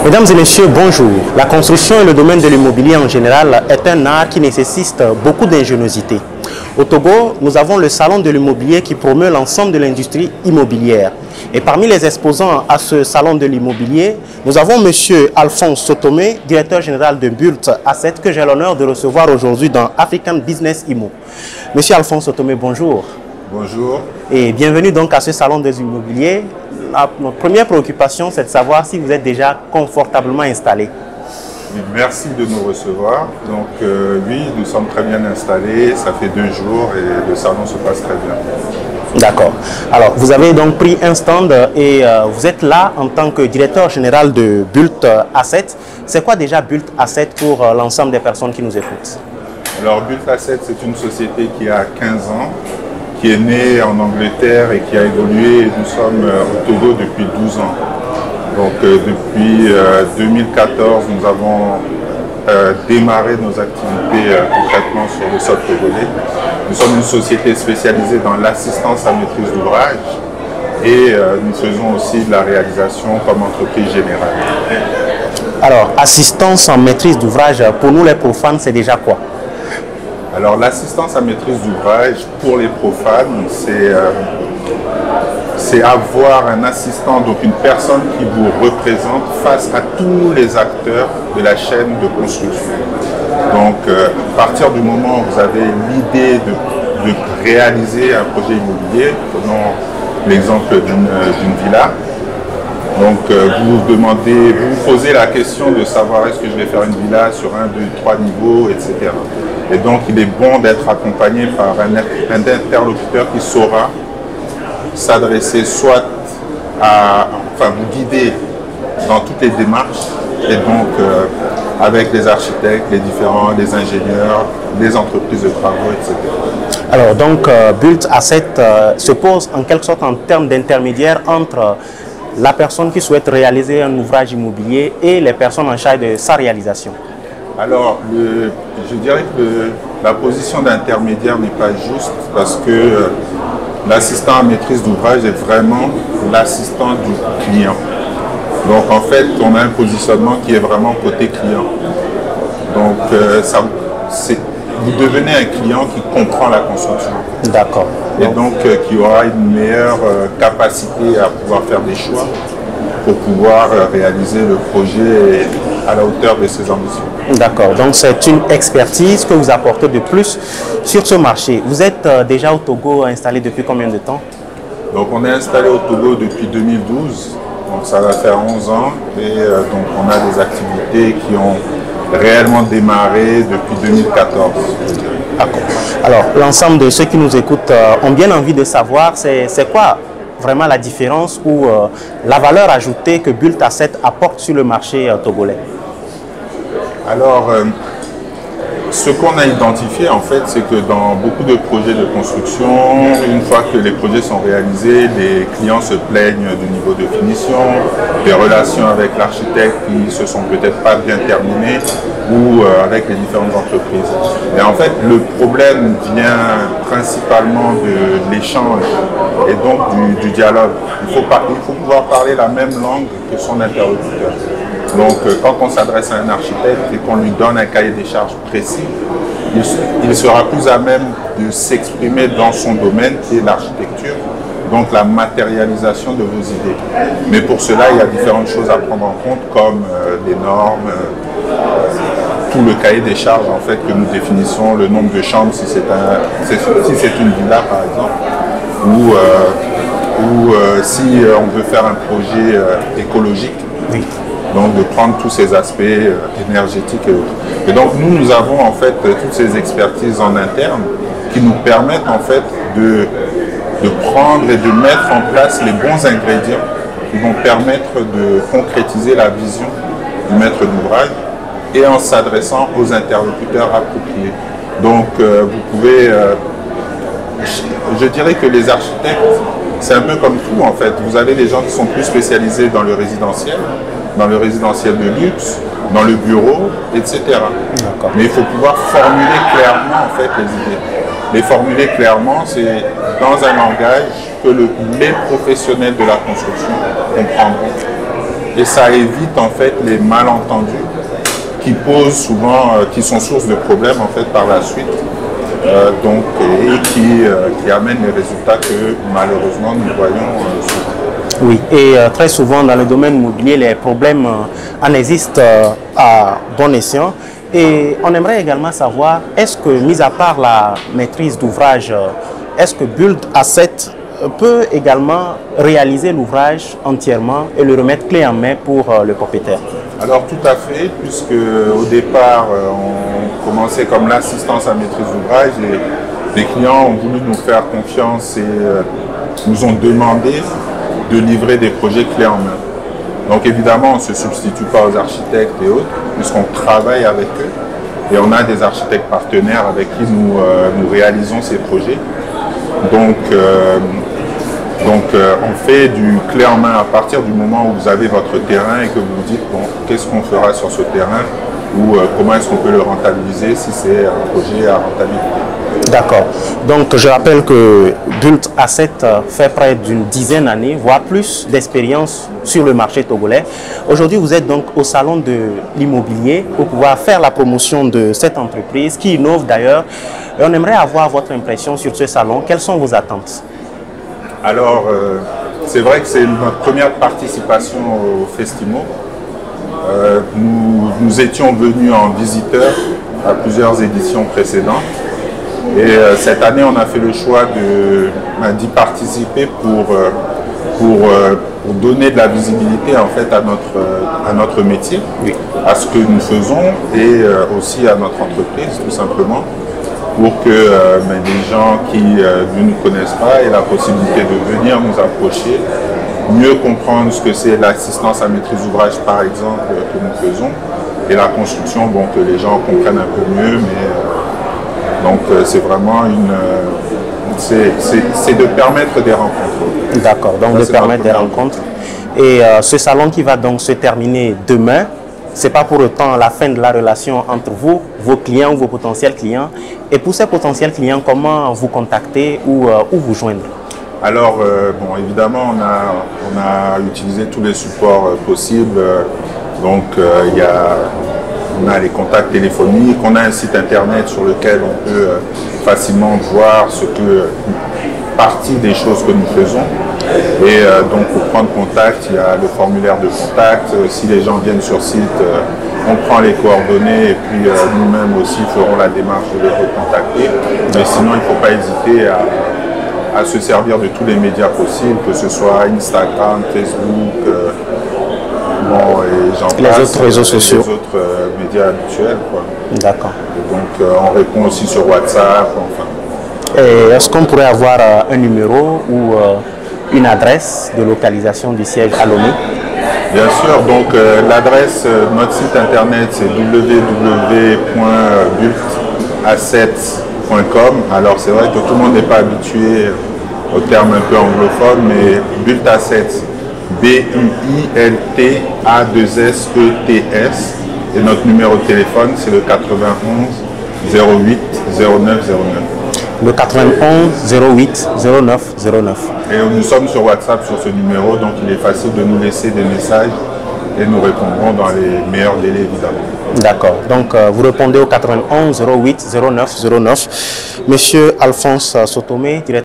Mesdames et messieurs, bonjour. La construction et le domaine de l'immobilier en général est un art qui nécessite beaucoup d'ingéniosité. Au Togo, nous avons le salon de l'immobilier qui promeut l'ensemble de l'industrie immobilière. Et parmi les exposants à ce salon de l'immobilier, nous avons M. Alphonse Sotomé, directeur général de Bult Asset, que j'ai l'honneur de recevoir aujourd'hui dans African Business Immo. M. Alphonse Sotomé, bonjour. Bonjour. Et bienvenue donc à ce salon des immobiliers. Notre première préoccupation, c'est de savoir si vous êtes déjà confortablement installé. Merci de nous recevoir. Donc oui, nous sommes très bien installés. Ça fait 2 jours et le salon se passe très bien. D'accord. Alors, vous avez donc pris un stand et vous êtes là en tant que directeur général de Bult Asset. C'est quoi déjà Bult Asset pour l'ensemble des personnes qui nous écoutent? Alors Bult Asset, c'est une société qui a 15 ans, qui est née en Angleterre et qui a évolué. Nous sommes au Togo depuis 12 ans. Donc depuis 2014, nous avons démarré nos activités concrètement sur le sol togolais. Nous sommes une société spécialisée dans l'assistance à maîtrise d'ouvrage et nous faisons aussi de la réalisation comme entreprise générale. Alors, assistance en maîtrise d'ouvrage, pour nous les profanes, c'est déjà quoi? Alors l'assistance à maîtrise d'ouvrage pour les profanes, c'est avoir un assistant, donc une personne qui vous représente face à tous les acteurs de la chaîne de construction. Donc à partir du moment où vous avez l'idée de réaliser un projet immobilier, prenons l'exemple d'une villa, donc vous vous posez la question de savoir est-ce que je vais faire une villa sur 1, 2, 3 niveaux, etc. Et donc il est bon d'être accompagné par un interlocuteur qui saura s'adresser soit vous guider dans toutes les démarches et donc avec les architectes, les ingénieurs, les entreprises de travaux, etc. Alors donc Bult Asset se pose en quelque sorte en termes d'intermédiaire entre la personne qui souhaite réaliser un ouvrage immobilier et les personnes en charge de sa réalisation. Alors, je dirais que la position d'intermédiaire n'est pas juste parce que l'assistant à maîtrise d'ouvrage est vraiment l'assistant du client. Donc, en fait, on a un positionnement qui est vraiment côté client. Donc, vous devenez un client qui comprend la construction. D'accord. Et donc, qui aura une meilleure capacité à pouvoir faire des choix pour pouvoir réaliser le projet à la hauteur de ses ambitions. D'accord, donc c'est une expertise que vous apportez de plus sur ce marché. Vous êtes déjà au Togo installé depuis combien de temps? Donc on est installé au Togo depuis 2012, donc ça va faire 11 ans et donc on a des activités qui ont réellement démarré depuis 2014. D'accord. Alors l'ensemble de ceux qui nous écoutent ont bien envie de savoir c'est quoi vraiment la différence ou la valeur ajoutée que Bult Asset apporte sur le marché togolais? Alors, ce qu'on a identifié en fait, c'est que dans beaucoup de projets de construction, une fois que les projets sont réalisés, les clients se plaignent du niveau de finition, des relations avec l'architecte qui se sont peut-être pas bien terminées ou avec les différentes entreprises. Et en fait, le problème vient principalement de l'échange et donc du dialogue. Il faut pouvoir parler la même langue que son interlocuteur. Donc, quand on s'adresse à un architecte et qu'on lui donne un cahier des charges précis, il sera plus à même de s'exprimer dans son domaine qui est l'architecture, donc la matérialisation de vos idées. Mais pour cela, il y a différentes choses à prendre en compte comme les normes, tout le cahier des charges en fait que nous définissons, le nombre de chambres si c'est une villa par exemple, ou si on veut faire un projet écologique. Oui. Donc de prendre tous ces aspects énergétiques et autres. Et donc nous avons en fait toutes ces expertises en interne qui nous permettent en fait de prendre et de mettre en place les bons ingrédients qui vont permettre de concrétiser la vision du maître d'ouvrage et en s'adressant aux interlocuteurs appropriés. Donc vous pouvez, je dirais que les architectes, c'est un peu comme tout en fait. Vous avez des gens qui sont plus spécialisés dans le résidentiel de luxe, dans le bureau, etc. Mais il faut pouvoir formuler clairement en fait les idées. Les formuler clairement, c'est dans un langage que les professionnels de la construction comprendront. et ça évite en fait les malentendus qui posent souvent, qui sont source de problèmes en fait par la suite, et qui amènent les résultats que malheureusement nous voyons souvent. Oui, et très souvent dans le domaine immobilier, les problèmes en existent à bon escient. Et on aimerait également savoir, est-ce que, mis à part la maîtrise d'ouvrage, est-ce que Bult Asset peut également réaliser l'ouvrage entièrement et le remettre clé en main pour le propriétaire? Alors tout à fait, puisque au départ, on commençait comme l'assistance à maîtrise d'ouvrage et les clients ont voulu nous faire confiance et nous ont demandé de livrer des projets clés en main. Donc évidemment, on ne se substitue pas aux architectes et autres, puisqu'on travaille avec eux. Et on a des architectes partenaires avec qui nous réalisons ces projets. Donc on fait du clé en main à partir du moment où vous avez votre terrain et que vous vous dites, bon, qu'est-ce qu'on fera sur ce terrain ou comment est-ce qu'on peut le rentabiliser si c'est un projet à rentabilité. D'accord. Donc je rappelle que Bult Asset fait près d'une dizaine d'années, voire plus d'expérience sur le marché togolais. Aujourd'hui, vous êtes donc au salon de l'immobilier pour pouvoir faire la promotion de cette entreprise qui innove d'ailleurs. Et on aimerait avoir votre impression sur ce salon. Quelles sont vos attentes? Alors, c'est vrai que c'est notre première participation au Festimo. Nous étions venus en visiteur à plusieurs éditions précédentes. Et cette année, on a fait le choix d'y participer pour donner de la visibilité en fait à notre métier, oui, à ce que nous faisons et aussi à notre entreprise tout simplement, pour que les gens qui ne nous connaissent pas aient la possibilité de venir nous approcher, mieux comprendre ce que c'est l'assistance à maîtrise d'ouvrage par exemple que nous faisons et la construction, bon, que les gens comprennent un peu mieux, mais donc c'est vraiment c'est de permettre des rencontres. D'accord, donc de permettre des rencontres. Et ce salon qui va donc se terminer demain, ce n'est pas pour autant la fin de la relation entre vous, vos clients ou vos potentiels clients. Et pour ces potentiels clients, comment vous contacter ou vous joindre? Alors, bon, évidemment, on a utilisé tous les supports possibles. Donc, on a les contacts téléphoniques, on a un site internet sur lequel on peut facilement voir partie des choses que nous faisons. Et donc pour prendre contact, il y a le formulaire de contact. Si les gens viennent sur site, on prend les coordonnées et puis nous-mêmes aussi ferons la démarche de les recontacter. Mais sinon, il ne faut pas hésiter à se servir de tous les médias possibles, que ce soit Instagram, Facebook, et j'en passe, les autres réseaux sociaux, les autres médias habituels. D'accord. Donc on répond aussi sur WhatsApp. Enfin. Est-ce qu'on pourrait avoir un numéro ou une adresse de localisation du siège à Lomé? Bien sûr, donc l'adresse, notre site internet c'est www.bultasset.com. Alors c'est vrai que tout le monde n'est pas habitué au terme un peu anglophone, mais Bult Asset, B-U-I-L-T-A-2-S-E-T-S. Et notre numéro de téléphone c'est le 91 08 09 09. Le 91 08 09 09. Et nous sommes sur WhatsApp sur ce numéro, donc il est facile de nous laisser des messages et nous répondrons dans les meilleurs délais évidemment. D'accord, donc vous répondez au 91 08 09 09. Monsieur Alphonse Sotomé, directeur